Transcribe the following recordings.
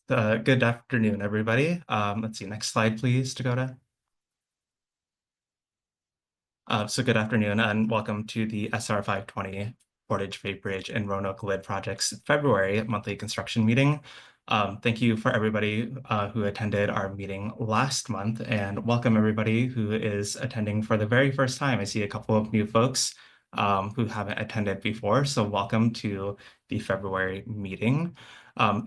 Good afternoon, everybody. Let's see, next slide, please, to go to. So good afternoon and welcome to the SR 520 Portage Bay Bridge and Roanoke Lid Project's February monthly construction meeting. Thank you for everybody who attended our meeting last month, and welcome everybody who is attending for the very first time. I see a couple of new folks who haven't attended before, so welcome to the February meeting.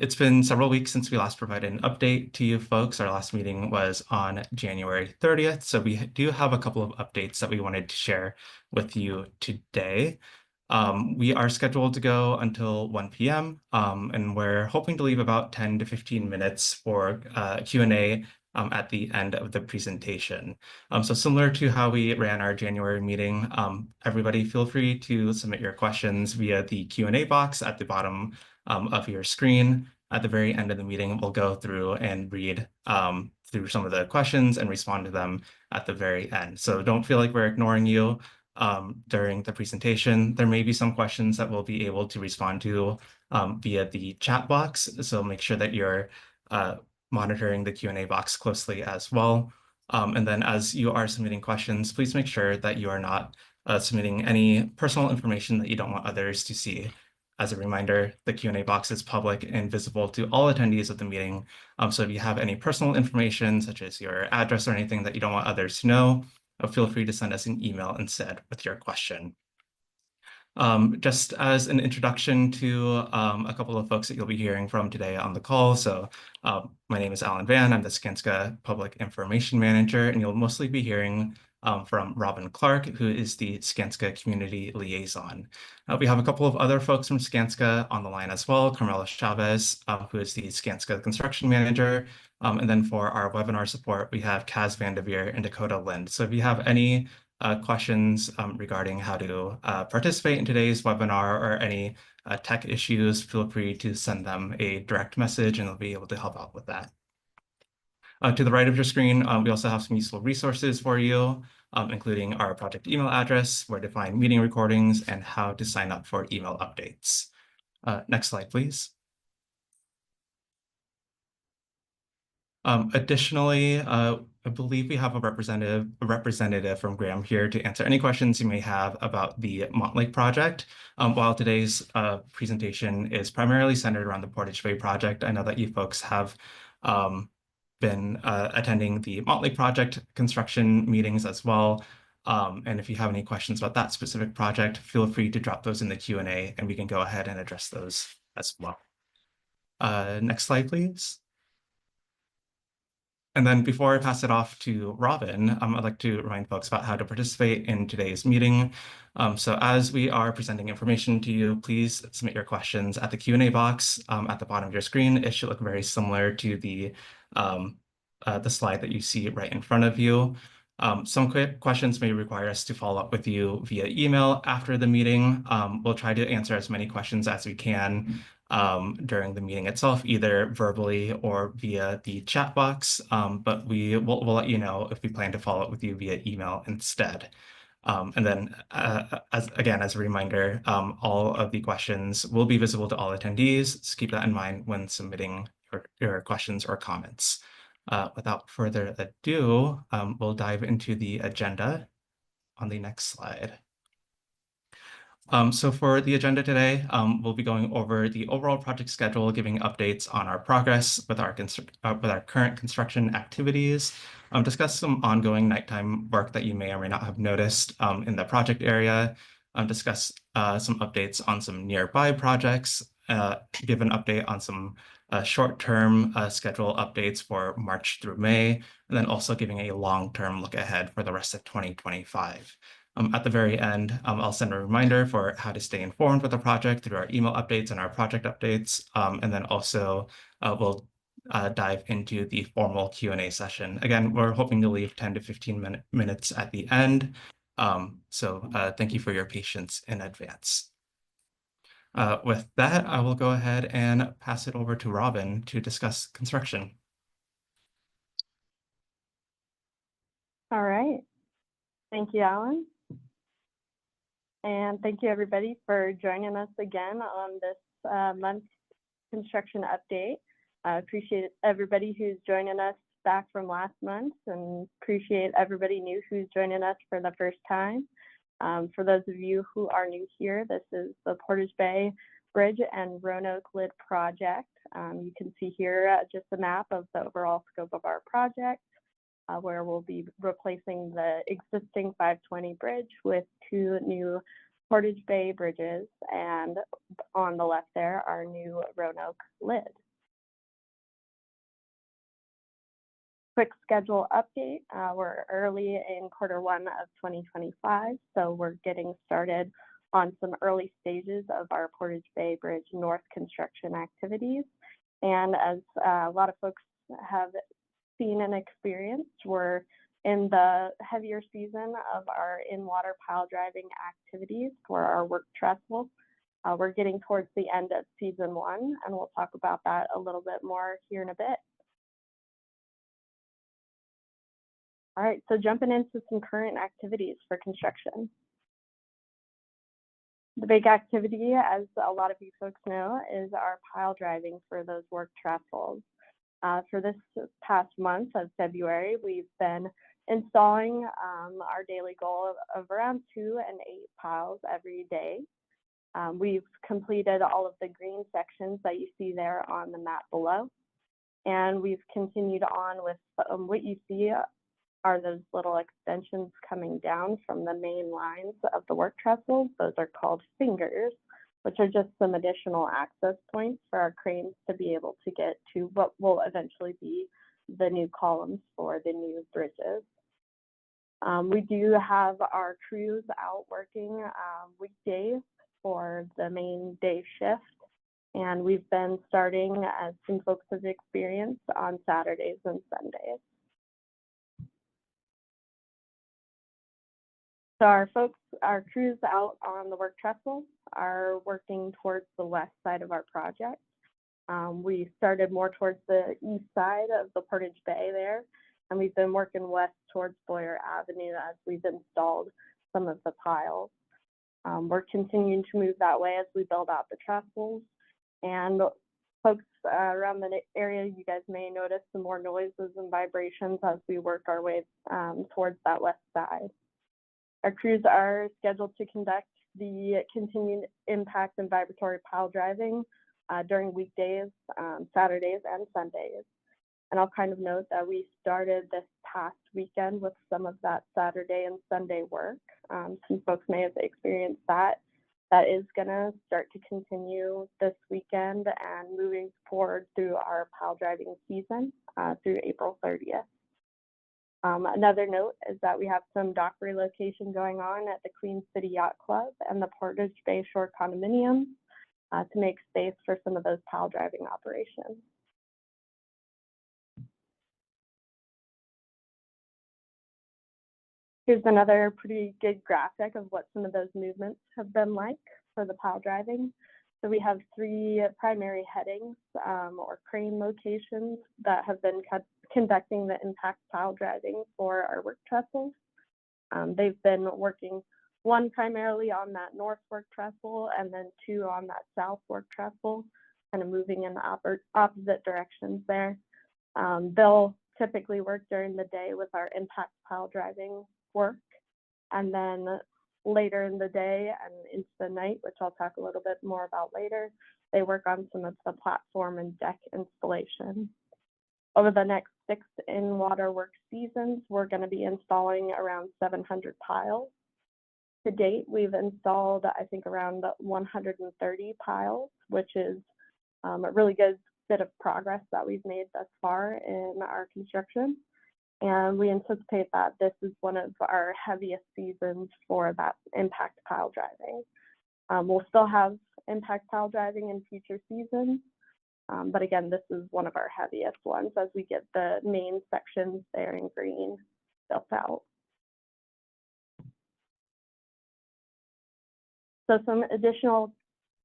It's been several weeks since we last provided an update to you folks. Our last meeting was on January 30th, so we do have a couple of updates that we wanted to share with you today. We are scheduled to go until 1 p.m. And we're hoping to leave about 10 to 15 minutes for Q&A at the end of the presentation. So similar to how we ran our January meeting, everybody feel free to submit your questions via the Q&A box at the bottom of your screen. At the very end of the meeting, we'll go through and read through some of the questions and respond to them at the very end. So don't feel like we're ignoring you during the presentation. There may be some questions that we'll be able to respond to via the chat box. So make sure that you're monitoring the Q&A box closely as well. And then as you are submitting questions, please make sure that you are not submitting any personal information that you don't want others to see. As a reminder, the Q&A box is public and visible to all attendees of the meeting. So if you have any personal information, such as your address or anything that you don't want others to know, feel free to send us an email instead with your question. Just as an introduction to a couple of folks that you'll be hearing from today on the call. So my name is Alan Van. I'm the Skanska Public Information Manager, and you'll mostly be hearing from Robin Clark, who is the Skanska Community Liaison. We have a couple of other folks from Skanska on the line as well. Carmela Chavez, who is the Skanska Construction Manager. And then for our webinar support, we have Kaz Vandeveer and Dakota Lind. So if you have any questions regarding how to participate in today's webinar or any tech issues, feel free to send them a direct message and they'll be able to help out with that. To the right of your screen, we also have some useful resources for you, including our project email address, where to find meeting recordings, and how to sign up for email updates. Next slide, please. Additionally, I believe we have a representative from Graham here to answer any questions you may have about the Montlake project. While today's presentation is primarily centered around the Portage Bay Project, I know that you folks have been attending the Montlake project construction meetings as well. And if you have any questions about that specific project, feel free to drop those in the Q&A and we can go ahead and address those as well. Next slide, please. And then before I pass it off to Robin, I'd like to remind folks about how to participate in today's meeting. So as we are presenting information to you, please submit your questions at the Q&A box at the bottom of your screen. It should look very similar to the slide that you see right in front of you. Some quick questions may require us to follow up with you via email after the meeting. We'll try to answer as many questions as we can during the meeting itself, either verbally or via the chat box, but we'll let you know if we plan to follow up with you via email instead. And then, as a reminder, all of the questions will be visible to all attendees, so keep that in mind when submitting your questions or comments. Without further ado, we'll dive into the agenda on the next slide. So for the agenda today, we'll be going over the overall project schedule, giving updates on our progress with our current construction activities, discuss some ongoing nighttime work that you may or may not have noticed in the project area, discuss some updates on some nearby projects, give an update on some short-term schedule updates for March through May, and then also giving a long-term look ahead for the rest of 2025. At the very end, I'll send a reminder for how to stay informed with the project through our email updates and our project updates. And then also we'll dive into the formal Q&A session. Again, we're hoping to leave 10 to 15 minutes at the end. So thank you for your patience in advance. With that, I will go ahead and pass it over to Robin to discuss construction. All right. Thank you, Alan. And thank you, everybody, for joining us again on this month's construction update. I appreciate everybody who's joining us back from last month, and appreciate everybody new who's joining us for the first time. For those of you who are new here, this is the Portage Bay Bridge and Roanoke Lid project. You can see here just a map of the overall scope of our project, where we'll be replacing the existing 520 bridge with 2 new Portage Bay bridges, and on the left there, our new Roanoke Lid. Quick schedule update. We're early in Q1 of 2025, so we're getting started on some early stages of our Portage Bay Bridge North construction activities. And as a lot of folks have seen and experienced, we're in the heavier season of our in-water pile driving activities for our work trestle. We're getting towards the end of season 1, and we'll talk about that a little bit more here in a bit. All right, so jumping into some current activities for construction. The big activity, as a lot of you folks know, is our pile driving for those work trestles. For this past month of February, we've been installing our daily goal of around 2 and 8 piles every day. We've completed all of the green sections that you see there on the map below, and we've continued on with what you see are those little extensions coming down from the main lines of the work trestles. Those are called fingers, which are just some additional access points for our cranes to be able to get to what will eventually be the new columns for the new bridges. We do have our crews out working weekdays for the main day shift, and we've been starting, as some folks have experienced, on Saturdays and Sundays. So our crews out on the work trestle are working towards the west side of our project. We started more towards the east side of the Portage Bay there, and we've been working west towards Boyer Avenue as we've installed some of the piles. We're continuing to move that way as we build out the trestles, and folks around the area, you guys may notice some more noises and vibrations as we work our way towards that west side. Our crews are scheduled to conduct the continued impact and vibratory pile driving during weekdays, Saturdays, and Sundays. And I'll kind of note that we started this past weekend with some of that Saturday and Sunday work. Some folks may have experienced that. That is going to start to continue this weekend and moving forward through our pile driving season through April 30th. Another note is that we have some dock relocation going on at the Queen City Yacht Club and the Portage Bay Shore condominiums to make space for some of those pile driving operations. Here's another pretty good graphic of what some of those movements have been like for the pile driving. So we have 3 primary headings or crane locations that have been conducting the impact pile driving for our work trestles. They've been working 1 primarily on that north work trestle and then 2 on that south work trestle, kind of moving in the opposite directions there. They'll typically work during the day with our impact pile driving work, and then later in the day and into the night, which I'll talk a little bit more about later, they work on some of the platform and deck installation. Over the next 6 in-water work seasons, we're going to be installing around 700 piles. To date, we've installed, I think, around 130 piles, which is a really good bit of progress that we've made thus far in our construction. And we anticipate that this is one of our heaviest seasons for that impact pile driving. We'll still have impact pile driving in future seasons, but again, this is one of our heaviest ones as we get the main sections there in green built out. So some additional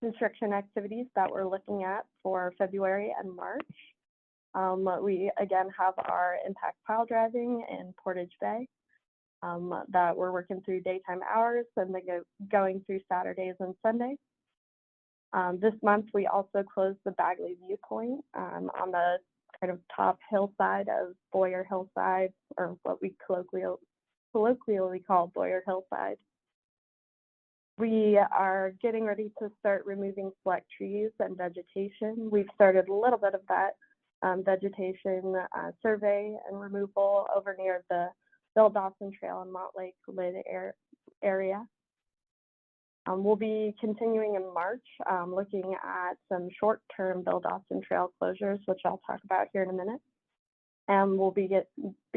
construction activities that we're looking at for February and March. We again have our impact pile driving in Portage Bay that we're working through daytime hours and then going through Saturdays and Sundays. This month, we also closed the Bagley Viewpoint on the kind of top hillside of Boyer Hillside, or what we colloquially call Boyer Hillside. We are getting ready to start removing select trees and vegetation. We've started a little bit of that vegetation survey and removal over near the Bill Dawson Trail and Montlake Lid area. We'll be continuing in March, looking at some short-term Bill Dawson Trail closures, which I'll talk about here in a minute. And we'll begin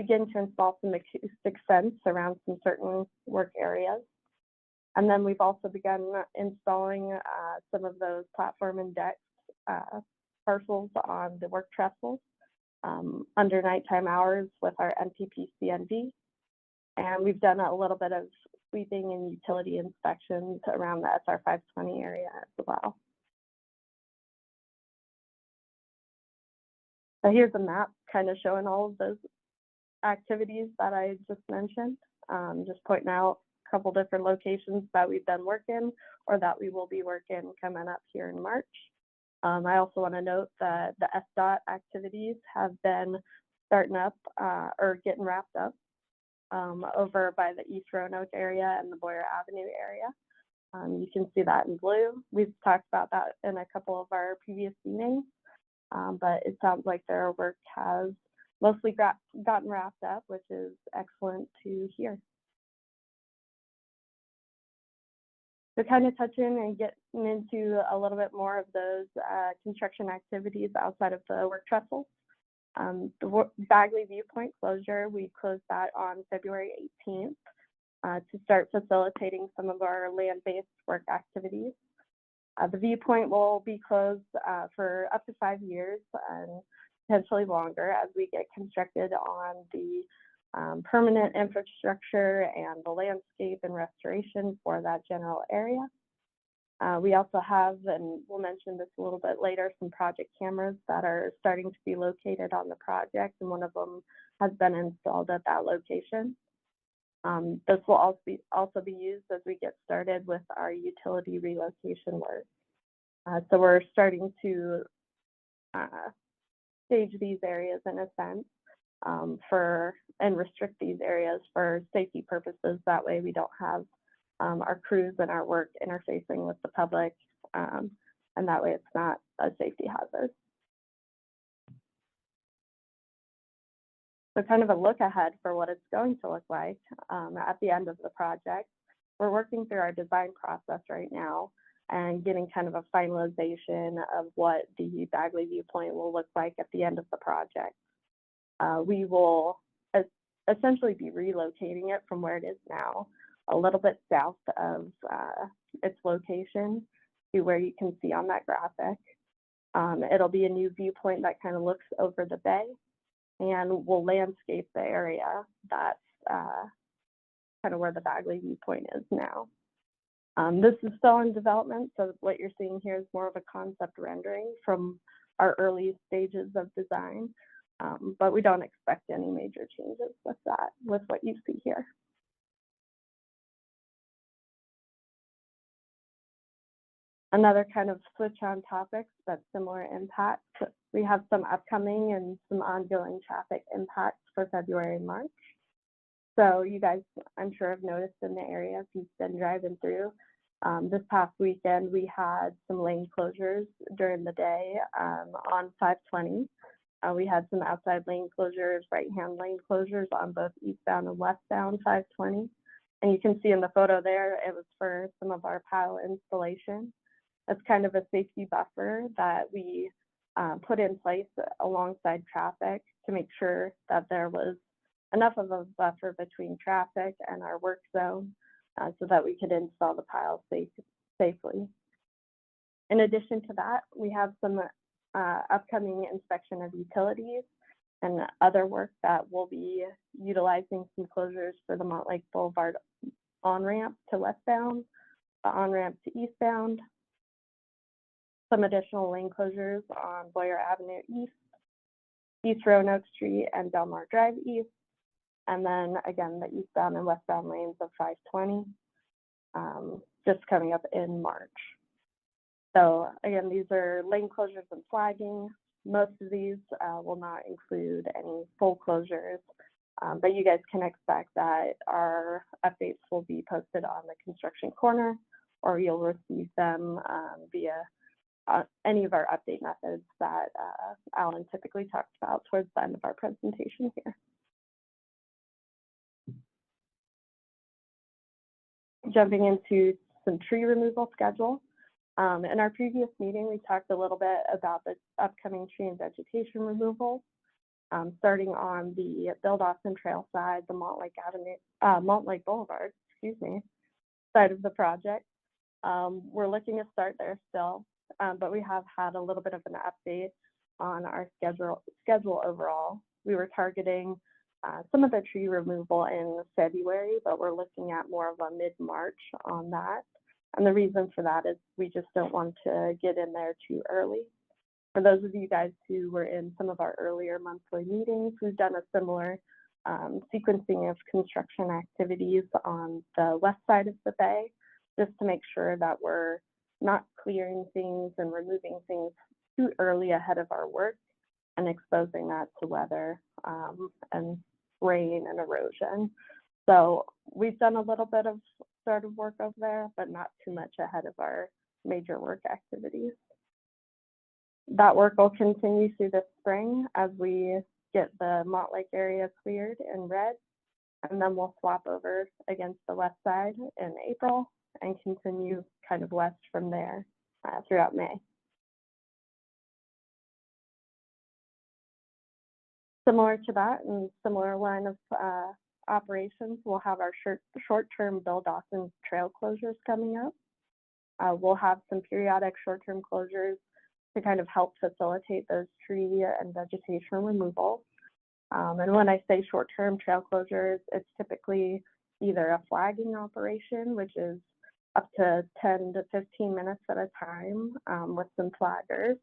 to install some acoustic fence around some certain work areas. And then we've also begun installing some of those platform and deck parcels on the work trestles under nighttime hours with our NPP CND. And we've done a little bit of sweeping and utility inspections around the SR 520 area as well. So here's a map kind of showing all of those activities that I just mentioned, just pointing out a couple different locations that we've been working or that we will be working coming up here in March. I also want to note that the SDOT activities have been starting up or getting wrapped up over by the East Roanoke area and the Boyer Avenue area. You can see that in blue. We've talked about that in a couple of our previous meetings, but it sounds like their work has mostly gotten wrapped up, which is excellent to hear. So kind of touching and getting into a little bit more of those construction activities outside of the work trestles. The Bagley Viewpoint closure, we closed that on February 18th to start facilitating some of our land-based work activities. The viewpoint will be closed for up to 5 years and potentially longer as we get constructed on the permanent infrastructure and the landscape and restoration for that general area. We also have, and we'll mention this a little bit later, some project cameras that are starting to be located on the project, and one of them has been installed at that location. This will also be used as we get started with our utility relocation work. So we're starting to stage these areas in a sense and restrict these areas for safety purposes. That way we don't have our crews and our work interfacing with the public, and that way it's not a safety hazard. So kind of a look ahead for what it's going to look like at the end of the project. We're working through our design process right now and getting kind of a finalization of what the Bagley Viewpoint will look like at the end of the project. We will essentially be relocating it from where it is now, a little bit south of its location to where you can see on that graphic. It'll be a new viewpoint that kind of looks over the bay, and we'll landscape the area that's kind of where the Bagley Viewpoint is now. This is still in development, so what you're seeing here is more of a concept rendering from our early stages of design, but we don't expect any major changes with that, with what you see here. Another kind of switch on topics, but similar impacts. We have some upcoming and some ongoing traffic impacts for February and March. So you guys, I'm sure, have noticed in the area if you've been driving through. This past weekend, we had some lane closures during the day on 520. We had some outside lane closures, right-hand lane closures on both eastbound and westbound 520. And you can see in the photo there, it was for some of our pile installation. That's kind of a safety buffer that we put in place alongside traffic to make sure that there was enough of a buffer between traffic and our work zone so that we could install the piles safely. In addition to that, we have some upcoming inspection of utilities and other work that will be utilizing some closures for the Montlake Boulevard on-ramp to westbound, the on-ramp to eastbound, some additional lane closures on Boyer Avenue East, East Roanoke Street, and Delmar Drive East, and then again the eastbound and westbound lanes of 520, just coming up in March. So again, these are lane closures and flagging. Most of these will not include any full closures, but you guys can expect that our updates will be posted on the construction corner, or you'll receive them via any of our update methods that Alan typically talks about towards the end of our presentation here. Jumping into some tree removal schedule. In our previous meeting, we talked a little bit about the upcoming tree and vegetation removal, starting on the Bill Dawson Trail side, the Montlake Boulevard, side of the project. We're looking to start there still, but we have had a little bit of an update on our schedule overall. We were targeting some of the tree removal in February, but we're looking at more of a mid-March on that. And the reason for that is we just don't want to get in there too early. For those of you guys who were in some of our earlier monthly meetings, we've done a similar sequencing of construction activities on the west side of the bay, just to make sure that we're not clearing things and removing things too early ahead of our work and exposing that to weather and rain and erosion. So we've done a little bit of sort of work over there, but not too much ahead of our major work activities. That work will continue through the spring as we get the Montlake area cleared in red, and then we'll swap over against the west side in April and continue kind of west from there throughout May. Similar to that and similar line of operations, we'll have our short-term Bill Dawson trail closures coming up. We'll have some periodic short-term closures to kind of help facilitate those tree and vegetation removal. And when I say short-term trail closures, it's typically either a flagging operation, which is up to 10 to 15 minutes at a time with some flaggers,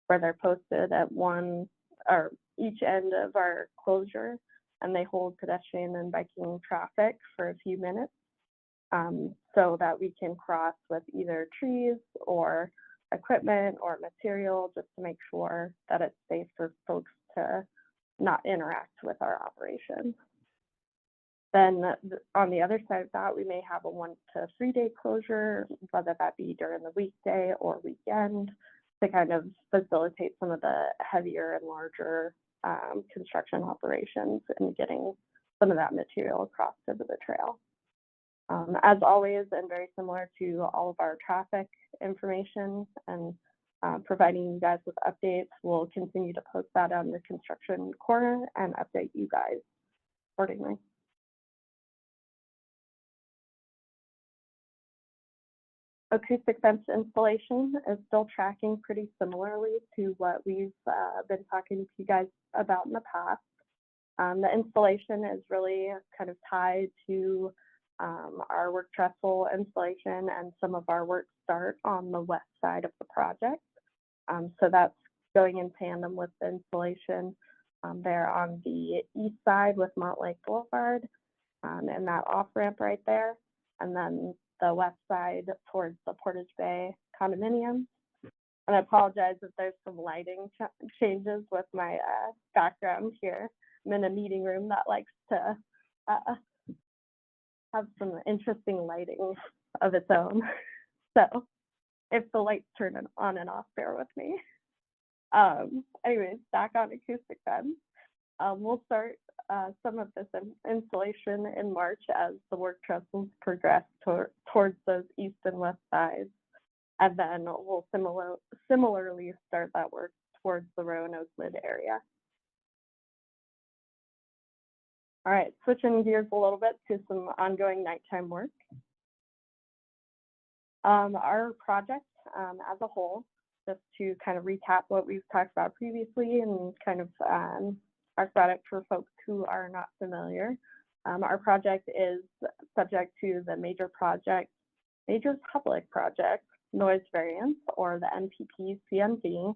where they're posted at one or each end of our closure, and they hold pedestrian and biking traffic for a few minutes so that we can cross with either trees or equipment or material, just to make sure that it's safe for folks to not interact with our operations. Then on the other side of that, we may have a 1 to 3 day closure, whether that be during the weekday or weekend, to kind of facilitate some of the heavier and larger construction operations and getting some of that material across to the trail. As always, and very similar to all of our traffic information and providing you guys with updates, we'll continue to post that on the construction corner and update you guys accordingly. Acoustic fence installation is still tracking pretty similarly to what we've been talking to you guys about in the past. The installation is really kind of tied to our work trestle installation and some of our work start on the west side of the project. So that's going in tandem with the installation there on the east side with Montlake Boulevard and that off ramp right there. And then the west side towards the Portage Bay condominium. And I apologize if there's some lighting changes with my background here. I'm in a meeting room that likes to have some interesting lighting of its own. So if the lights turn on and off, bear with me. Anyways, back on acoustic fence. We'll start some of this installation in March as the work trestles progress towards those east and west sides. And then we'll similarly start that work towards the Roanoke Lid area. All right, switching gears a little bit to some ongoing nighttime work. Our project as a whole, just to kind of recap what we've talked about previously and kind of talk about it for folks who are not familiar. Our project is subject to the Major Public Project Noise Variance, or the MPP-CNV.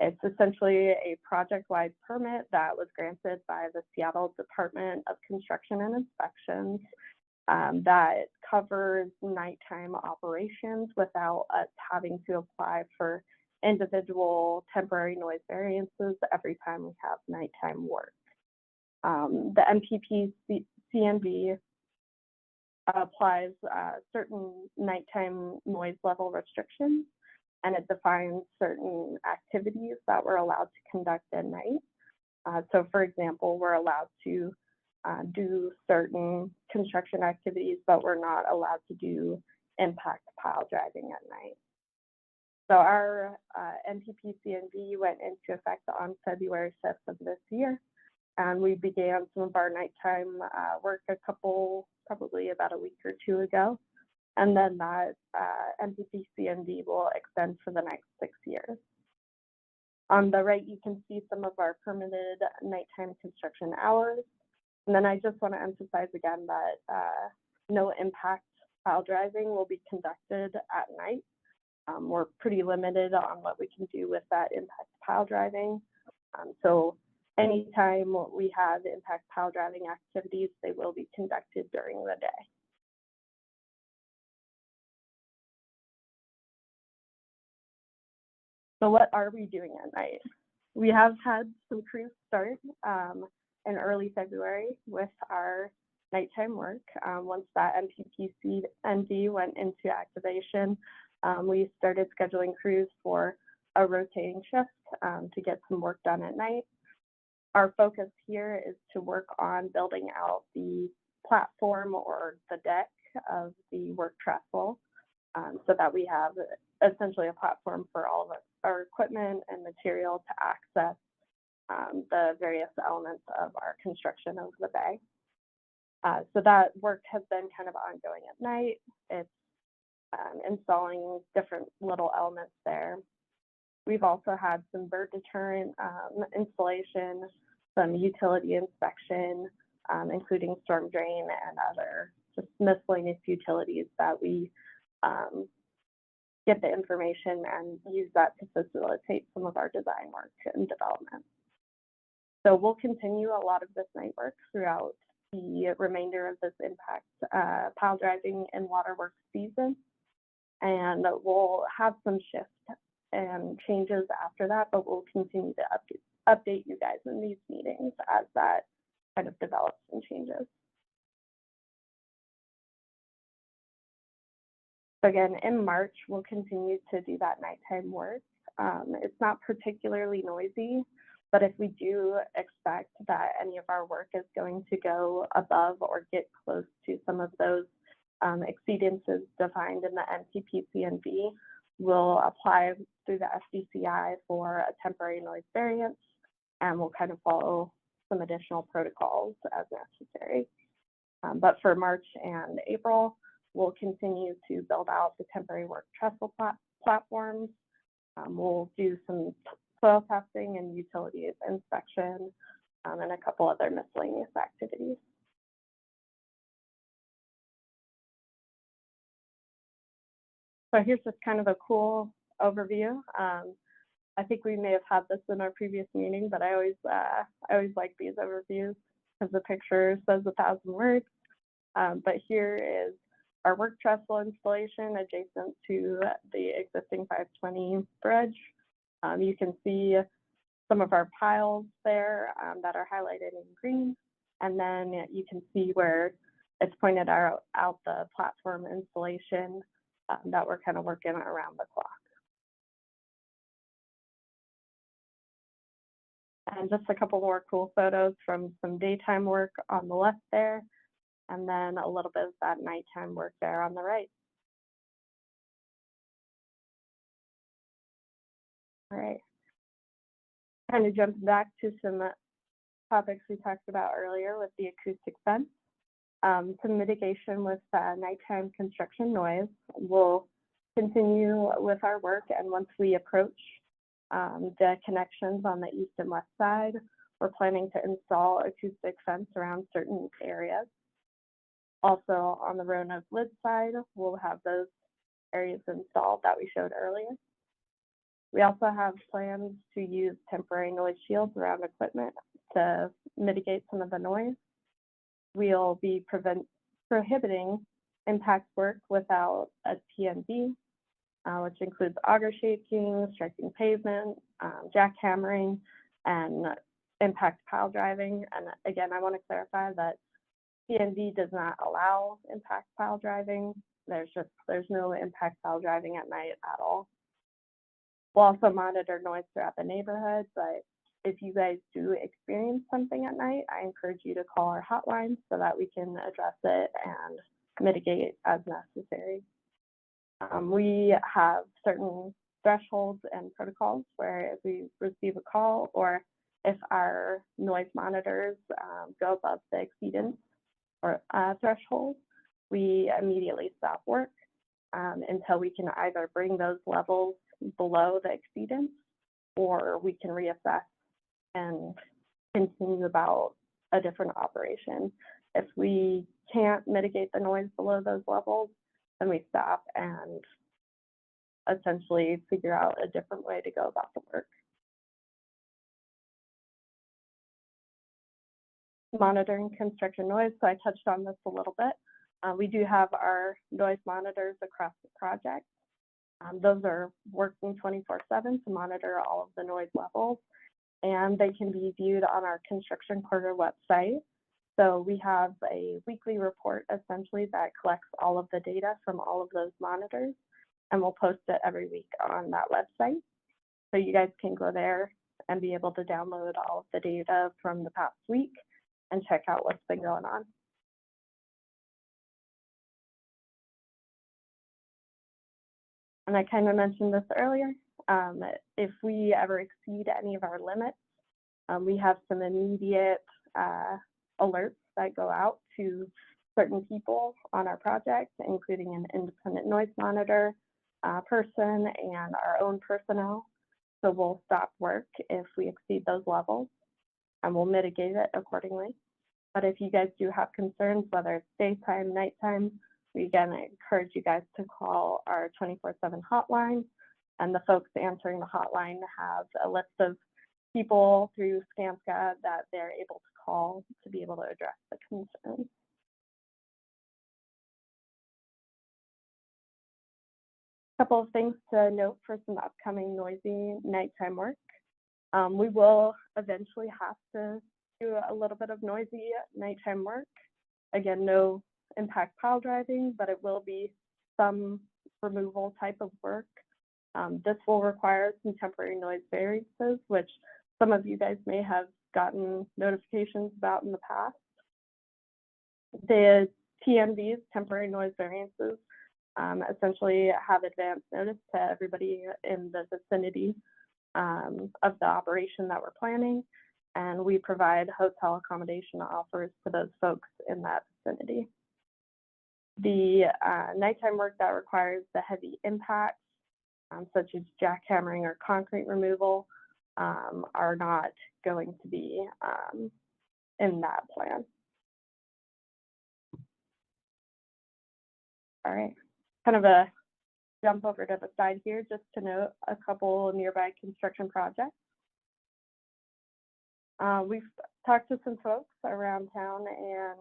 It's essentially a project-wide permit that was granted by the Seattle Department of Construction and Inspections that covers nighttime operations without us having to apply for individual temporary noise variances every time we have nighttime work. The MPP CNV applies certain nighttime noise level restrictions, and it defines certain activities that we're allowed to conduct at night. So for example, we're allowed to do certain construction activities, but we're not allowed to do impact pile driving at night. So our NPP CNV went into effect on February 5th of this year, and we began some of our nighttime work probably about a week or two ago. And then that NPP CNV will extend for the next 6 years. On the right, you can see some of our permitted nighttime construction hours. And then I just want to emphasize again that no impact pile driving will be conducted at night. We're pretty limited on what we can do with that impact pile driving. So anytime we have impact pile driving activities, they will be conducted during the day. So what are we doing at night? We have had some crews start in early February with our nighttime work. Once that MPP CNV went into activation, we started scheduling crews for a rotating shift to get some work done at night. Our focus here is to work on building out the platform or the deck of the work trestle so that we have essentially a platform for all of our equipment and material to access the various elements of our construction of the bay. So that work has been kind of ongoing at night. It's installing different little elements there. We've also had some bird deterrent installation, some utility inspection, including storm drain and other just miscellaneous utilities that we get the information and use that to facilitate some of our design work and development. So we'll continue a lot of this night work throughout the remainder of this impact pile driving and water work season. And we'll have some shifts and changes after that, but we'll continue to update you guys in these meetings as that kind of develops and changes. So again, in March, we'll continue to do that nighttime work. It's not particularly noisy, but if we do expect that any of our work is going to go above or get close to some of those exceedances defined in the NPP CNV, we'll apply through the FDCI for a temporary noise variance, and we'll kind of follow some additional protocols as necessary. But for March and April, we'll continue to build out the temporary work trestle platforms. We'll do some soil testing and utility inspection and a couple other miscellaneous activities. So here's just kind of a cool overview. I think we may have had this in our previous meeting, but I always like these overviews because the picture says 1,000 words. But here is our work trestle installation adjacent to the existing 520 bridge. You can see some of our piles there that are highlighted in green. And then you can see where it's pointed out the platform installation that we're kind of working around the clock. And just a couple more cool photos from some daytime work on the left there, and then a little bit of that nighttime work there on the right. All right. Kind of jumping back to some topics we talked about earlier with the acoustic fence. Some mitigation with nighttime construction noise. We'll continue with our work, and once we approach the connections on the east and west side, we're planning to install acoustic fence around certain areas. Also on the Roanoke lid side, we'll have those areas installed that we showed earlier. We also have plans to use temporary noise shields around equipment to mitigate some of the noise. We'll be prohibiting impact work without a TNV, which includes auger shaking, striking pavement, jackhammering, and impact pile driving. And again, I want to clarify that TNV does not allow impact pile driving. There's no impact pile driving at night at all. We'll also monitor noise throughout the neighborhood, but if you guys do experience something at night, I encourage you to call our hotline so that we can address it and mitigate as necessary. We have certain thresholds and protocols where if we receive a call or if our noise monitors go above the exceedance or threshold, we immediately stop work until we can either bring those levels below the exceedance or we can reassess and continue about a different operation. If we can't mitigate the noise below those levels, then we stop and essentially figure out a different way to go about the work. Monitoring construction noise, so I touched on this a little bit. We do have our noise monitors across the project. Those are working 24/7 to monitor all of the noise levels, and they can be viewed on our construction quarter website. So we have a weekly report essentially that collects all of the data from all of those monitors, and we'll post it every week on that website. So you guys can go there and be able to download all of the data from the past week and check out what's been going on. And I kind of mentioned this earlier. If we ever exceed any of our limits, we have some immediate alerts that go out to certain people on our project, including an independent noise monitor person and our own personnel. So we'll stop work if we exceed those levels, and we'll mitigate it accordingly. But if you guys do have concerns, whether it's daytime, nighttime, we again encourage you guys to call our 24/7 hotline, and the folks answering the hotline have a list of people through SCAMSCA that they're able to call to be able to address the concerns. A couple of things to note for some upcoming noisy nighttime work. We will eventually have to do a little bit of noisy nighttime work. Again, no impact pile driving, but it will be some removal type of work. This will require some temporary noise variances, which some of you guys may have gotten notifications about in the past. The TNVs, temporary noise variances, essentially have advance notice to everybody in the vicinity of the operation that we're planning, and we provide hotel accommodation offers to those folks in that vicinity. The nighttime work that requires the heavy impacts, such as jackhammering or concrete removal, are not going to be in that plan. All right, kind of a jump over to the side here just to note a couple nearby construction projects. We've talked to some folks around town and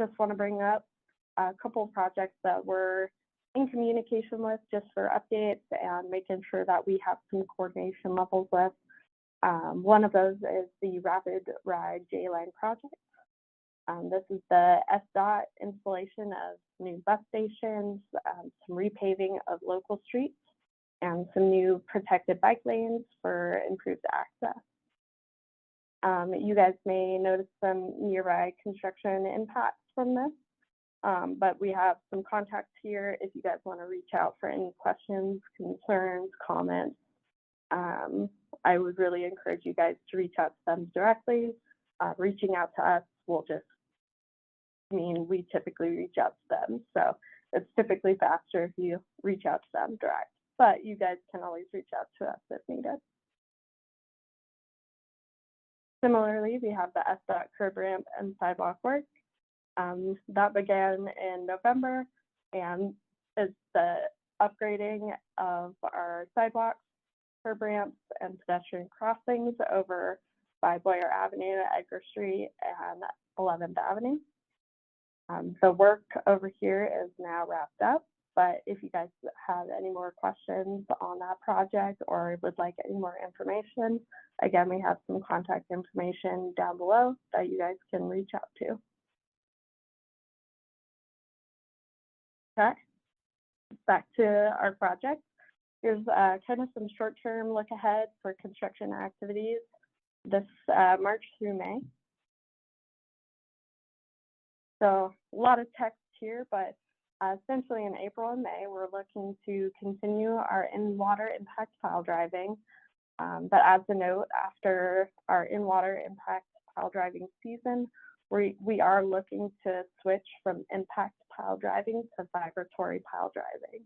just want to bring up a couple of projects that we're in communication with just for updates and making sure that we have some coordination levels with. One of those is the Rapid Ride J-Line project. This is the SDOT installation of new bus stations, some repaving of local streets, and some new protected bike lanes for improved access. You guys may notice some nearby construction impacts from this, but we have some contacts here if you guys want to reach out for any questions, concerns, comments. I would really encourage you guys to reach out to them directly. Reaching out to us will just mean we typically reach out to them. So it's typically faster if you reach out to them direct, but you guys can always reach out to us if needed. Similarly, we have the SDOT curb ramp and sidewalk work. That began in November and is the upgrading of our sidewalks, curb ramps, and pedestrian crossings over by Boyer Avenue, Edgar Street, and 11th Avenue. The work over here is now wrapped up, but if you guys have any more questions on that project or would like any more information, again, we have some contact information down below that you guys can reach out to. Okay, back to our project. Here's kind of some short-term look ahead for construction activities this March through May. So a lot of text here, but essentially in April and May, we're looking to continue our in-water impact pile driving. But as a note, after our in-water impact pile driving season, we are looking to switch from impact pile driving to vibratory pile driving.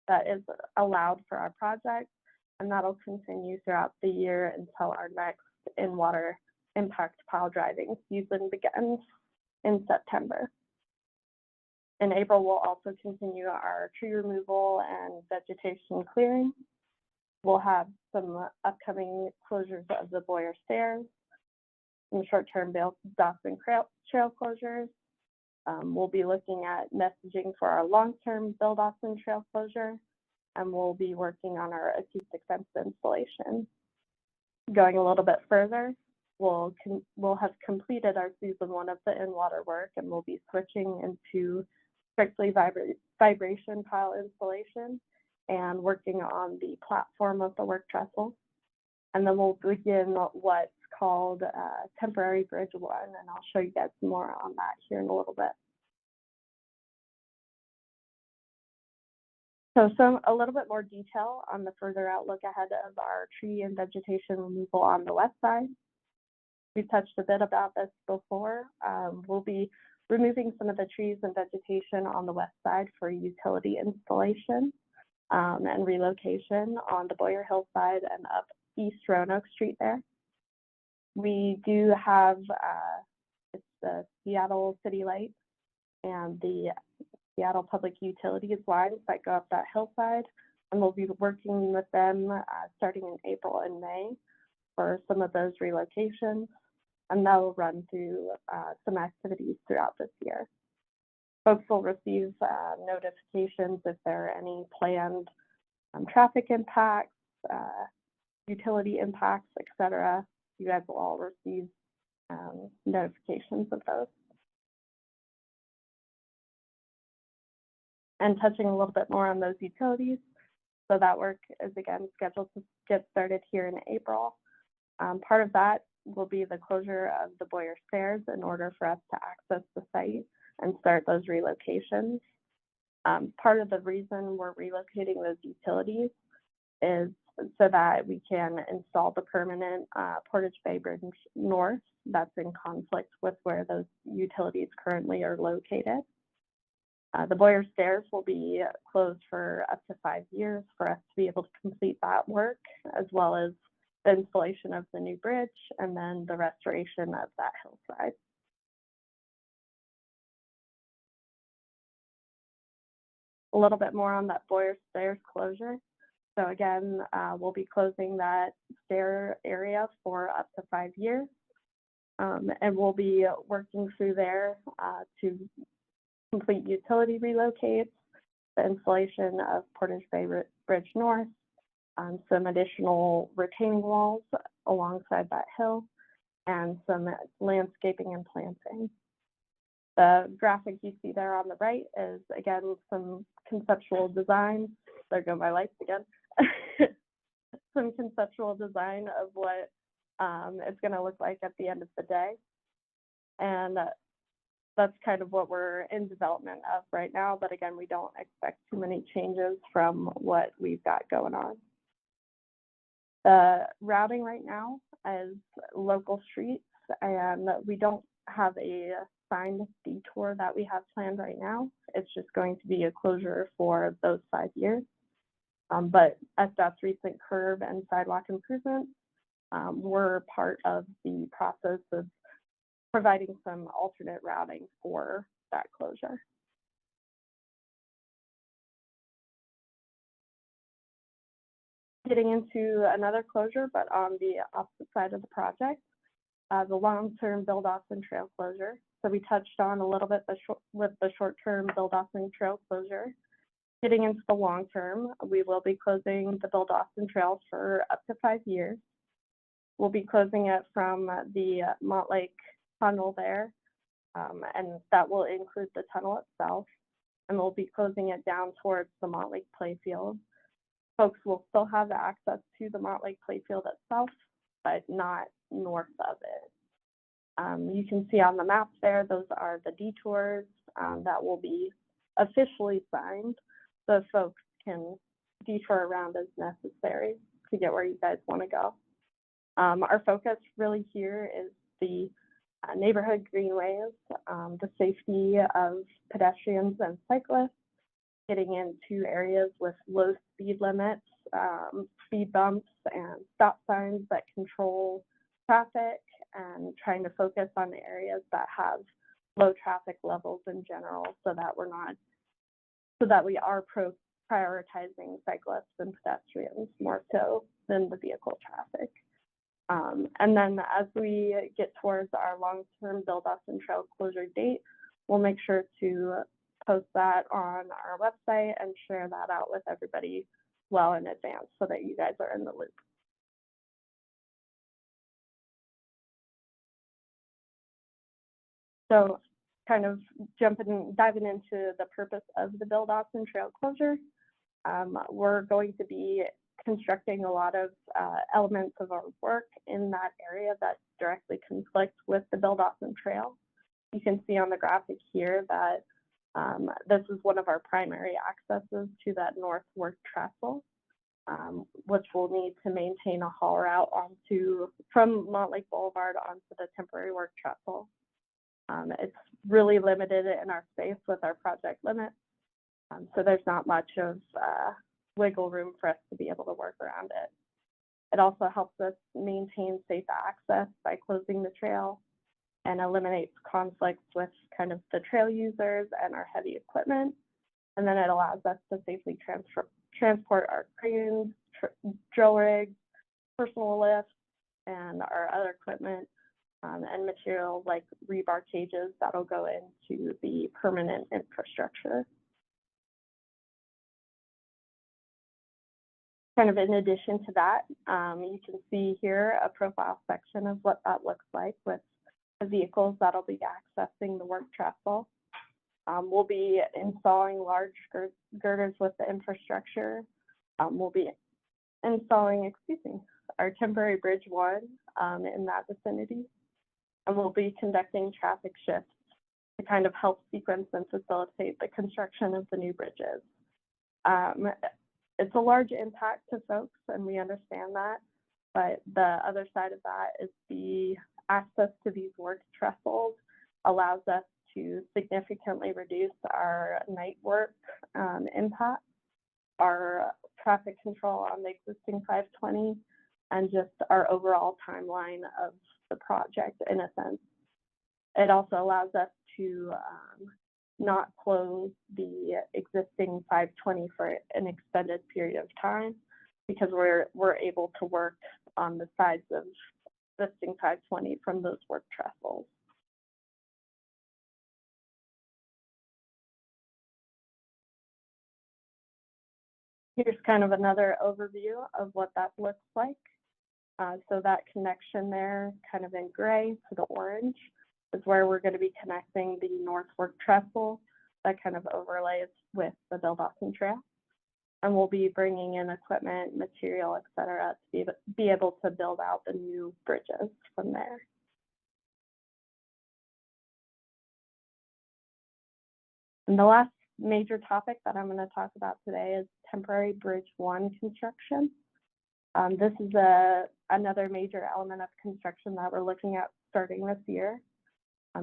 That is allowed for our project, and that'll continue throughout the year until our next in-water impact pile driving season begins in September. In April, we'll also continue our tree removal and vegetation clearing. We'll have some upcoming closures of the Boyer Stairs, some short-term Dawson Trail closures. We'll be looking at messaging for our long-term Bill Dawson Trail closure, and we'll be working on our acoustic fence installation. Going a little bit further, we'll have completed our season 1 of the in-water work, and we'll be switching into strictly vibration pile installation and working on the platform of the work trestle. And then we'll begin what's called temporary bridge 1, and I'll show you guys more on that here in a little bit. So a little bit more detail on the further outlook ahead of our tree and vegetation removal on the west side. We touched a bit about this before. We'll be removing some of the trees and vegetation on the west side for utility installation and relocation on the Boyer Hill side and up East Roanoke Street there. We do have it's the Seattle City Lights and the Seattle Public Utilities lines that go up that hillside, and we'll be working with them starting in April and May for some of those relocations, and that will run through some activities throughout this year. Folks will receive notifications if there are any planned traffic impacts, utility impacts, etc. You guys will all receive notifications of those. And touching a little bit more on those utilities, so that work is again scheduled to get started here in April. Part of that will be the closure of the Boyer Stairs in order for us to access the site and start those relocations. Part of the reason we're relocating those utilities is so that we can install the permanent Portage Bay Bridge North that's in conflict with where those utilities currently are located. The Boyer Stairs will be closed for up to 5 years for us to be able to complete that work, as well as the installation of the new bridge and then the restoration of that hillside. A little bit more on that Boyer Stairs closure. So again, we'll be closing that stair area for up to 5 years. And we'll be working through there to complete utility relocates, the installation of Portage Bay Bridge North, some additional retaining walls alongside that hill, and some landscaping and planting. The graphic you see there on the right is, again, some conceptual design. There go my lights again. Some conceptual design of what it's going to look like at the end of the day. And that's kind of what we're in development of right now. But again, we don't expect too many changes from what we've got going on. The routing right now is local streets, and we don't have a signed detour that we have planned right now. It's just going to be a closure for those 5 years. But SDOT's recent curb and sidewalk improvements were part of the process of providing some alternate routing for that closure. Getting into another closure, but on the opposite side of the project, the long-term Bill Dawson Trail closure. So we touched on a little bit with the short-term Bill Dawson Trail closure. Getting into the long term, we will be closing the Bill Dawson Trail for up to 5 years. We'll be closing it from the Montlake tunnel there, and that will include the tunnel itself. And we'll be closing it down towards the Montlake playfield. Folks will still have access to the Montlake playfield itself, but not north of it. You can see on the map there, those are the detours that will be officially signed, so folks can detour around as necessary to get where you guys want to go. Our focus really here is the neighborhood greenways, the safety of pedestrians and cyclists, getting into areas with low speed limits, speed bumps, and stop signs that control traffic, and trying to focus on the areas that have low traffic levels in general, so that we are prioritizing cyclists and pedestrians more so than the vehicle traffic. And then as we get towards our long-term Bill Dawson Trail closure date, we'll make sure to post that on our website and share that out with everybody well in advance so that you guys are in the loop. So kind of diving into the purpose of the Bill Dawson Trail closure, we're going to be constructing a lot of elements of our work in that area that directly conflict with the Bill Dawson Trail. You can see on the graphic here that this is one of our primary accesses to that north work trestle, which will need to maintain a haul route from Montlake Boulevard onto the temporary work trestle. It's really limited in our space with our project limits, so there's not much of wiggle room for us to be able to work around it. It also helps us maintain safe access by closing the trail and eliminates conflicts with kind of the trail users and our heavy equipment. And then it allows us to safely transport our cranes, drill rigs, personal lifts, and our other equipment and material like rebar cages that'll go into the permanent infrastructure. Kind of in addition to that, you can see here a profile section of what that looks like with the vehicles that'll be accessing the work trestle. We'll be installing large girders with the infrastructure. We'll be installing, our temporary bridge 1 in that vicinity. And we'll be conducting traffic shifts to kind of help sequence and facilitate the construction of the new bridges. It's a large impact to folks, and we understand that, but the other side of that is the access to these work trestles allows us to significantly reduce our night work impact, our traffic control on the existing 520, and just our overall timeline of the project in a sense. It also allows us to not close the existing 520 for an extended period of time because we're able to work on the sides of existing 520 from those work trestles. Here's kind of another overview of what that looks like. So that connection there, kind of in gray to the orange, is where we're going to be connecting the north work trestle that kind of overlays with the Bill Dawson Trail. And we'll be bringing in equipment, material, et cetera, to be able to build out the new bridges from there. And the last major topic that I'm going to talk about today is temporary bridge 1 construction. This is another major element of construction that we're looking at starting this year.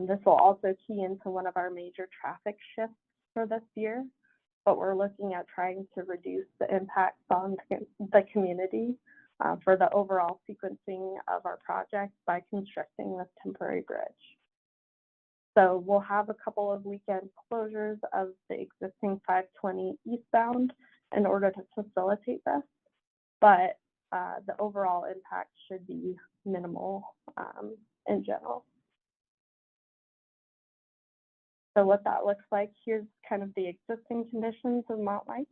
This will also key into one of our major traffic shifts for this year, but we're looking at trying to reduce the impacts on the community for the overall sequencing of our project by constructing this temporary bridge. So we'll have a couple of weekend closures of the existing 520 eastbound in order to facilitate this, but the overall impact should be minimal in general. So what that looks like, here's kind of the existing conditions of Montlake.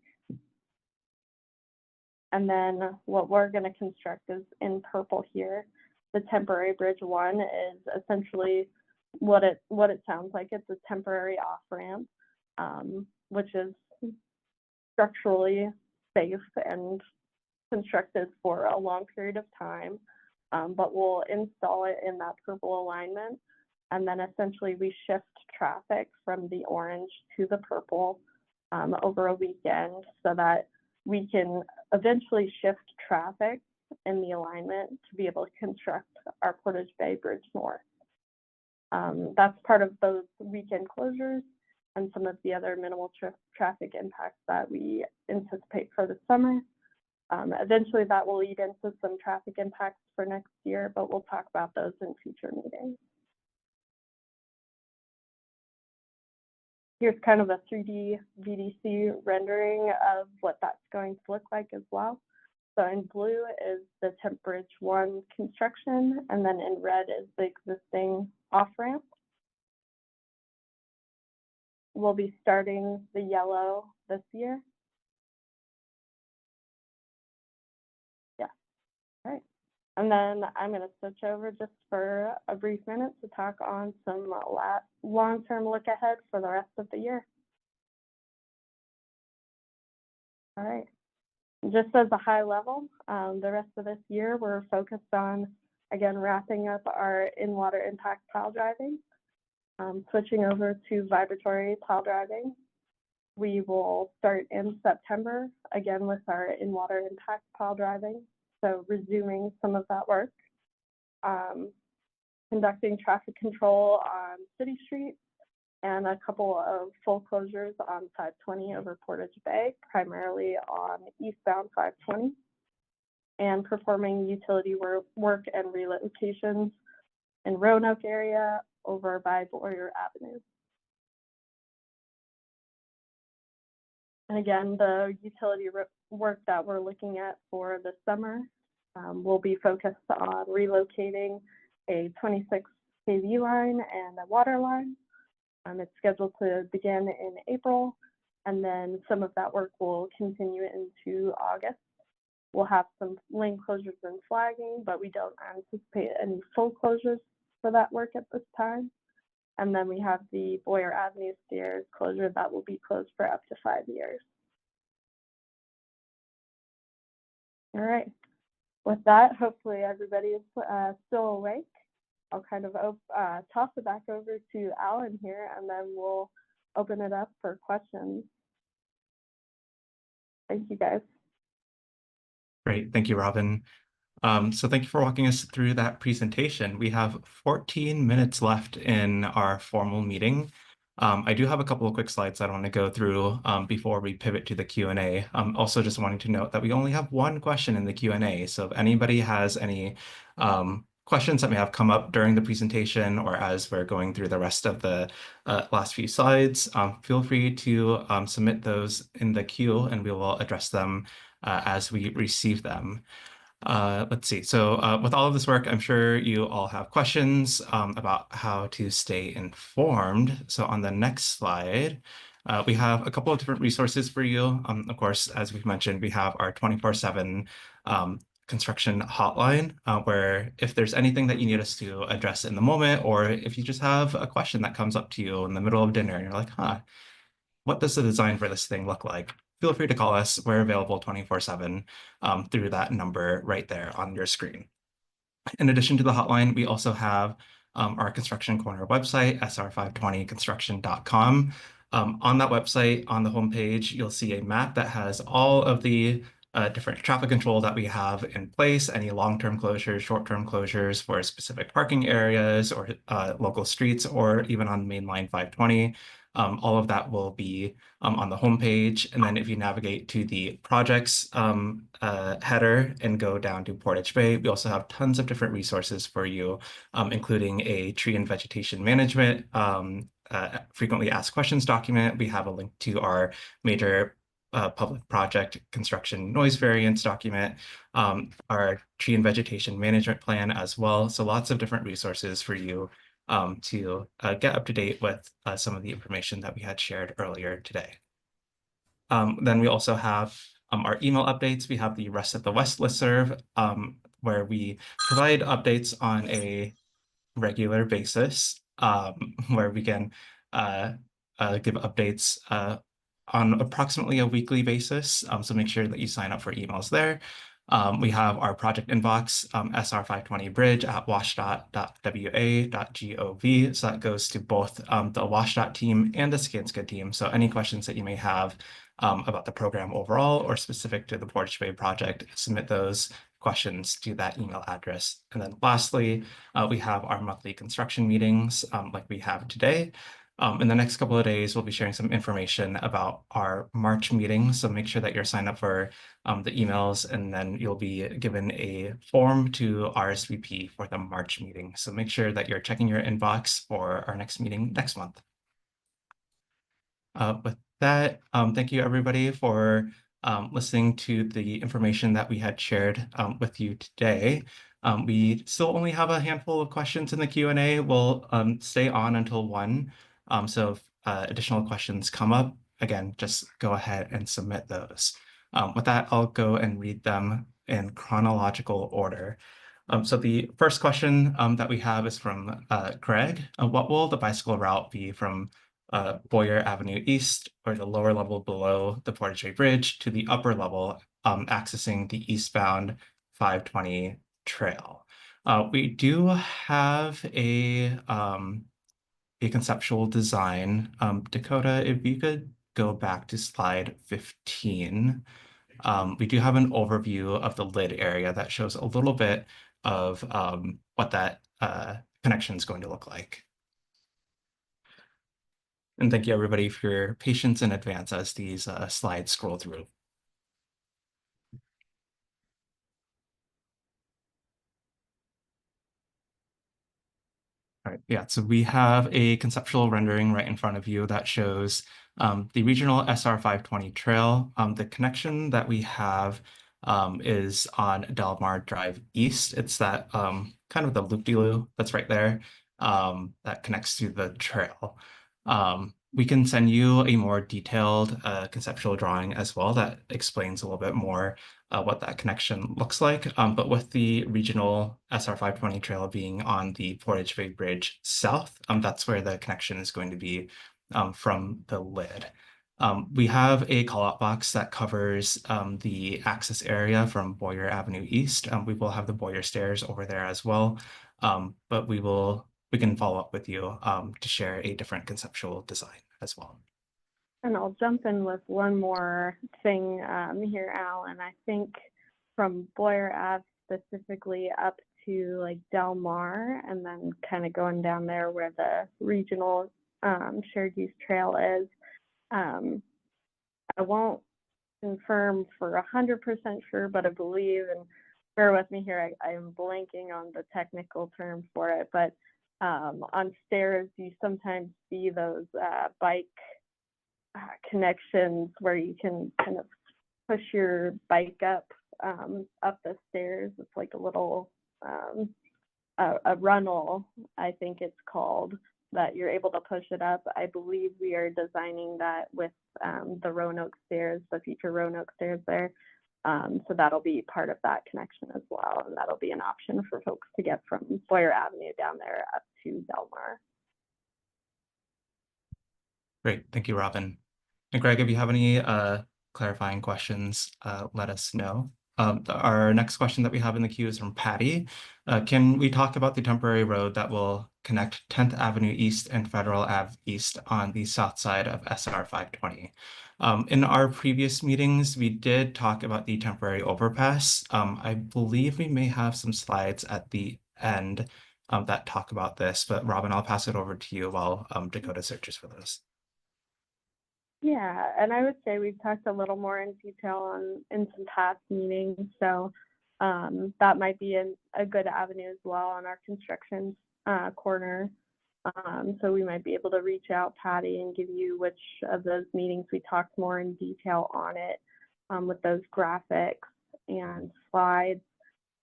And then what we're going to construct is in purple here. The temporary bridge 1 is essentially what it sounds like. It's a temporary off ramp, which is structurally safe and constructed for a long period of time, but we'll install it in that purple alignment. And then essentially we shift traffic from the orange to the purple over a weekend so that we can eventually shift traffic in the alignment to be able to construct our Portage Bay Bridge North. That's part of those weekend closures and some of the other minimal traffic impacts that we anticipate for the summer. Eventually that will lead into some traffic impacts for next year, but we'll talk about those in future meetings. Here's kind of a 3D VDC rendering of what that's going to look like as well. So in blue is the Temp Bridge 1 construction, and then in red is the existing off-ramp. We'll be starting the yellow this year. Yeah, all right. And then I'm going to switch over just for a brief minute to talk on some long-term look ahead for the rest of the year. All right. Just as a high level, the rest of this year, we're focused on, again, wrapping up our in-water impact pile driving, switching over to vibratory pile driving. We will start in September, again, with our in-water impact pile driving. So resuming some of that work, conducting traffic control on city streets and a couple of full closures on 520 over Portage Bay, primarily on eastbound 520, and performing utility work and relocations in Roanoke area over by Boyer Avenue. And again, the utility work that we're looking at for the summer will be focused on relocating a 26 kV line and a water line. It's scheduled to begin in April, and then some of that work will continue into August. We'll have some lane closures and flagging, but we don't anticipate any full closures for that work at this time. And then we have the Boyer Avenue stairs closure that will be closed for up to 5 years. All right. With that, hopefully everybody is still awake. I'll kind of toss it back over to Alan here, and then we'll open it up for questions. Thank you, guys. Great. Thank you, Robin. So thank you for walking us through that presentation. We have 14 minutes left in our formal meeting. I do have a couple of quick slides that I want to go through before we pivot to the Q&A. Also just wanting to note that we only have one question in the Q&A. So if anybody has any questions that may have come up during the presentation or as we're going through the rest of the last few slides, feel free to submit those in the queue and we will address them as we receive them. Let's see. So with all of this work, I'm sure you all have questions about how to stay informed. So on the next slide, we have a couple of different resources for you. Of course, as we've mentioned, we have our 24/7 construction hotline, where if there's anything that you need us to address in the moment, or if you just have a question that comes up to you in the middle of dinner and you're like, what does the design for this thing look like? Feel free to call us. We're available 24/7 through that number right there on your screen. In addition to the hotline, we also have our Construction Corner website, sr520construction.com. On that website, on the homepage, you'll see a map that has all of the different traffic control that we have in place, any long-term closures, short-term closures for specific parking areas or local streets, or even on mainline 520. All of that will be on the homepage. And then if you navigate to the projects header and go down to Portage Bay, we also have tons of different resources for you, including a tree and vegetation management frequently asked questions document. We have a link to our major public project construction noise variance document, our tree and vegetation management plan as well. So lots of different resources for you to get up to date with some of the information that we had shared earlier today. Then we also have our email updates. We have the Rest of the West listserv, where we provide updates on a regular basis, where we can give updates on approximately a weekly basis. So make sure that you sign up for emails there. We have our project inbox, SR520 bridge at washdot.wa.gov. So that goes to both the WashDOT team and the Skanska team. So any questions that you may have about the program overall or specific to the Portage Bay project, submit those questions to that email address. And then lastly, we have our monthly construction meetings like we have today. In the next couple of days, we'll be sharing some information about our March meeting. So make sure that you're signed up for the emails, and then you'll be given a form to RSVP for the March meeting. So make sure that you're checking your inbox for our next meeting next month. With that, thank you everybody for listening to the information that we had shared with you today. We still only have a handful of questions in the Q&A. We'll stay on until 1. So if additional questions come up, again, just go ahead and submit those. With that, I'll go and read them in chronological order. So the first question that we have is from Greg. What will the bicycle route be from Boyer Avenue East, or the lower level below the Portage Bay Bridge, to the upper level accessing the eastbound 520 trail? We do have a conceptual design. Dakota, if you could go back to slide 15. We do have an overview of the lid area that shows a little bit of what that connection is going to look like. And thank you everybody for your patience in advance as these slides scroll through. All right, yeah, so we have a conceptual rendering right in front of you that shows the regional SR520 trail. The connection that we have is on Delmar Drive East. It's that kind of the loop-de-loop that's right there that connects to the trail. We can send you a more detailed conceptual drawing as well that explains a little bit more what that connection looks like. But with the regional SR520 trail being on the Portage Bay Bridge South, that's where the connection is going to be from the lid. We have a call-out box that covers the access area from Boyer Avenue East. We will have the Boyer stairs over there as well, but we can follow up with you to share a different conceptual design as well. And I'll jump in with one more thing here, Alan. I think from Boyer Ave specifically up to like Del Mar, and then kind of going down there where the regional shared use trail is. I won't confirm for 100% sure, but I believe, and bear with me here, I am blanking on the technical term for it, but on stairs, you sometimes see those bike connections where you can kind of push your bike up the stairs. It's like a little a runnel, I think it's called, that you're able to push it up. I believe we are designing that with the Roanoke stairs, the future Roanoke stairs there. So that'll be part of that connection as well, and that'll be an option for folks to get from Boyer Avenue down there up to Del Mar. Great, thank you, Robin. And Greg, if you have any clarifying questions, let us know. Our next question that we have in the queue is from Patty. Can we talk about the temporary road that will connect 10th Avenue East and Federal Ave East on the south side of SR 520? In our previous meetings, we did talk about the temporary overpass. I believe we may have some slides at the end that talk about this, but Robin, I'll pass it over to you while Dakota searches for those. Yeah, and I would say we've talked a little more in detail in some past meetings, so that might be a good avenue as well on our construction corner. So we might be able to reach out, Patty, and give you which of those meetings we talked more in detail on it with those graphics and slides.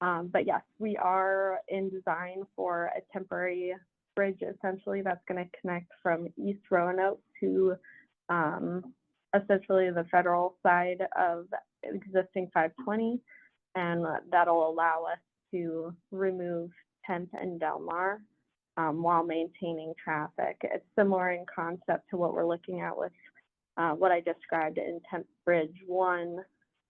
But yes, we are in design for a temporary bridge essentially that's going to connect from East Roanoke to essentially the federal side of existing 520, and that'll allow us to remove 10th and Delmar while maintaining traffic. It's similar in concept to what we're looking at with what I described in 10th Bridge 1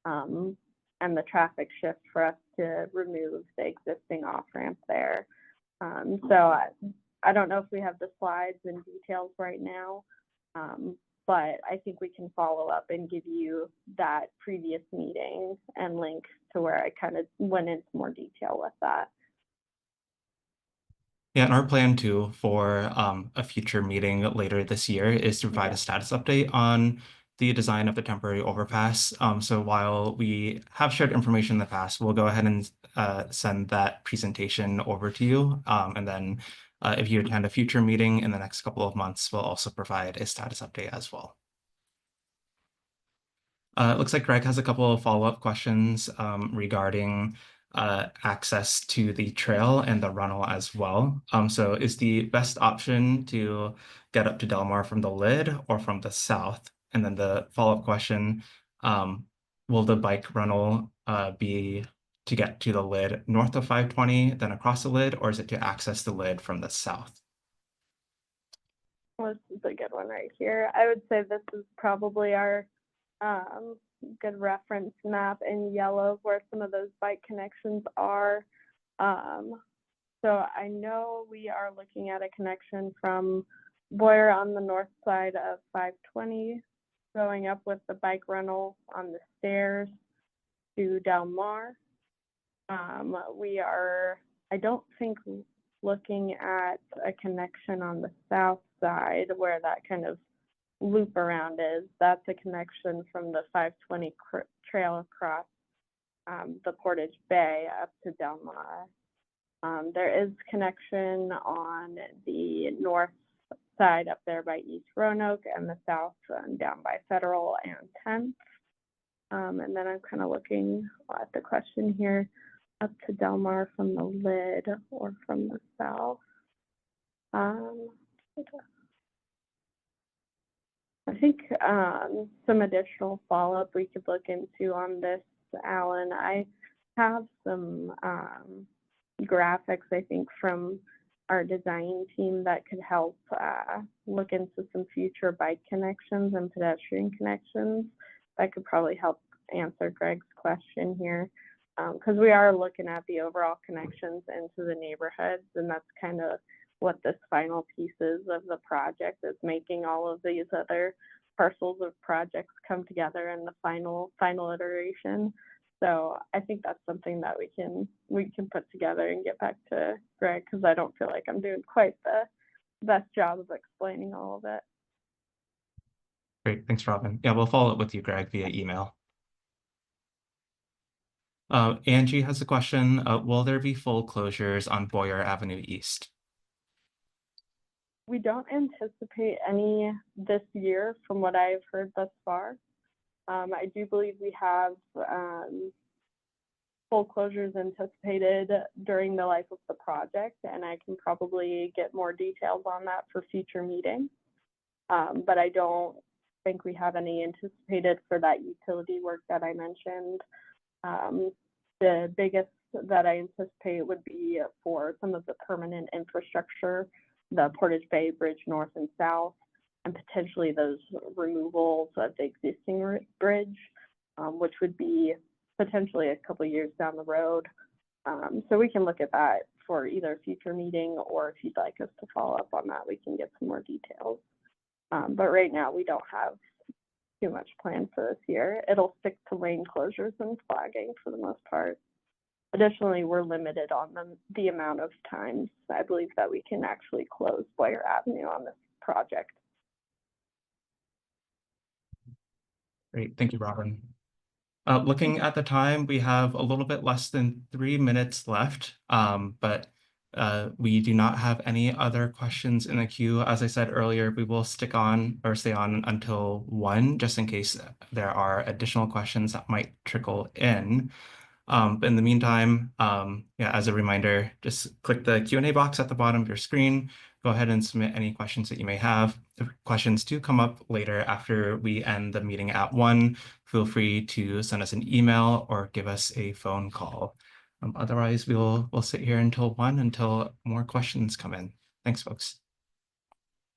and the traffic shift for us to remove the existing off-ramp there. So I don't know if we have the slides and details right now, but I think we can follow up and give you that previous meeting and link to where I kind of went into more detail with that. Yeah, and our plan too for a future meeting later this year is to provide a status update on the design of the temporary overpass. So while we have shared information in the past, we'll go ahead and send that presentation over to you. And then if you attend a future meeting in the next couple of months, we'll also provide a status update as well. It looks like Greg has a couple of follow-up questions regarding access to the trail and the runnel as well. So is the best option to get up to Delmar from the lid or from the south? And then the follow-up question, will the bike runnel be to get to the lid north of 520, then across the lid, or is it to access the lid from the south? Well, this is a good one right here. I would say this is probably our good reference map in yellow where some of those bike connections are. So I know we are looking at a connection from Boyer on the north side of 520, going up with the bike runnel on the stairs to Delmar. We are, I don't think, looking at a connection on the south side where that kind of loop around is. That's a connection from the 520 trail across the Portage Bay up to Delmar. There is connection on the north side up there by East Roanoke and the south down by Federal and 10th. And then I'm kind of looking at the question here, up to Delmar from the lid or from the south. I think some additional follow-up we could look into on this, Alan. I have some graphics, I think, from our design team that could help look into some future bike connections and pedestrian connections. That could probably help answer Greg's question here, because we are looking at the overall connections into the neighborhoods, and that's kind of what this final pieces of the project is, making all of these other parcels of projects come together in the final iteration. So I think that's something that we can put together and get back to Greg, because I don't feel like I'm doing quite the best job of explaining all of it. Great, thanks, Robin. Yeah, we'll follow up with you, Greg, via email. Angie has a question. Will there be full closures on Boyer Avenue East? We don't anticipate any this year from what I've heard thus far. I do believe we have full closures anticipated during the life of the project, and I can probably get more details on that for future meetings. But I don't think we have any anticipated for that utility work that I mentioned. The biggest that I anticipate would be for some of the permanent infrastructure, the Portage Bay Bridge north and south, and potentially those removals of the existing bridge, which would be potentially a couple of years down the road. So we can look at that for either a future meeting, or if you'd like us to follow up on that, we can get some more details. But right now we don't have too much planned for this year. It'll stick to lane closures and flagging for the most part. Additionally, we're limited on the amount of times I believe that we can actually close Boyer Avenue on this project. Great, thank you, Robin. Looking at the time, we have a little bit less than 3 minutes left, but we do not have any other questions in the queue. As I said earlier, we will stay on until 1, just in case there are additional questions that might trickle in. But in the meantime, yeah, as a reminder, just click the Q&A box at the bottom of your screen. Go ahead and submit any questions that you may have. If questions do come up later after we end the meeting at 1, feel free to send us an email or give us a phone call. Otherwise, we'll sit here until 1 until more questions come in. Thanks, folks.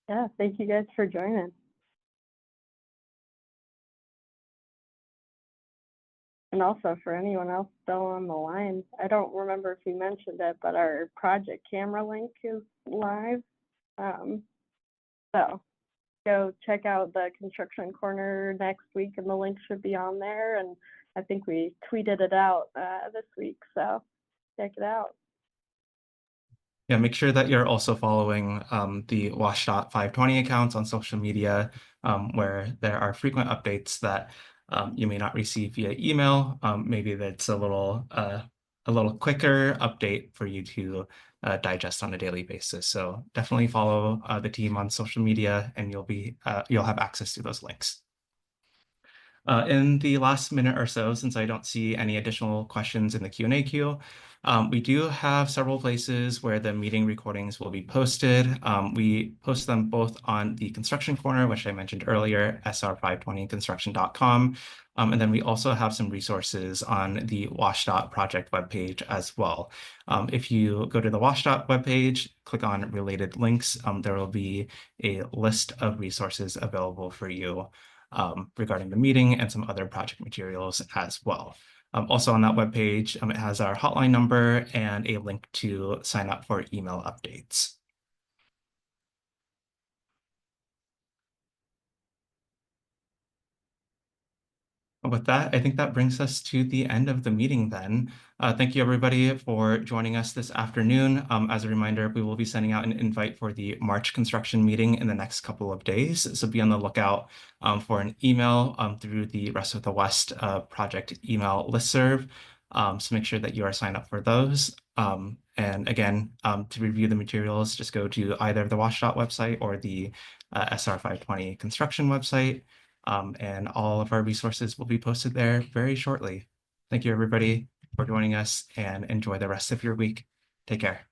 Yeah, thank you guys for joining. And also for anyone else still on the line, I don't remember if we mentioned it, but our project camera link is live. So go check out the construction corner next week and the link should be on there. And I think we tweeted it out this week, so check it out. Yeah, make sure that you're also following the WashDOT 520 accounts on social media, where there are frequent updates that you may not receive via email. Maybe that's a little quicker update for you to digest on a daily basis. So definitely follow the team on social media, and you'll have access to those links. In the last minute or so, since I don't see any additional questions in the Q&A queue, we do have several places where the meeting recordings will be posted. We post them both on the Construction Corner, which I mentioned earlier, sr520construction.com. And then we also have some resources on the WashDOT project webpage as well. If you go to the WashDOT webpage, click on related links, there will be a list of resources available for you regarding the meeting and some other project materials as well. Also on that webpage, it has our hotline number and a link to sign up for email updates. With that, I think that brings us to the end of the meeting then. Thank you everybody for joining us this afternoon. As a reminder, we will be sending out an invite for the March construction meeting in the next couple of days. So be on the lookout for an email through the Rest of the West project email listserv. So make sure that you are signed up for those. And again, to review the materials, just go to either the WashDOT website or the SR520 construction website. And all of our resources will be posted there very shortly. Thank you, everybody, for joining us, and enjoy the rest of your week. Take care.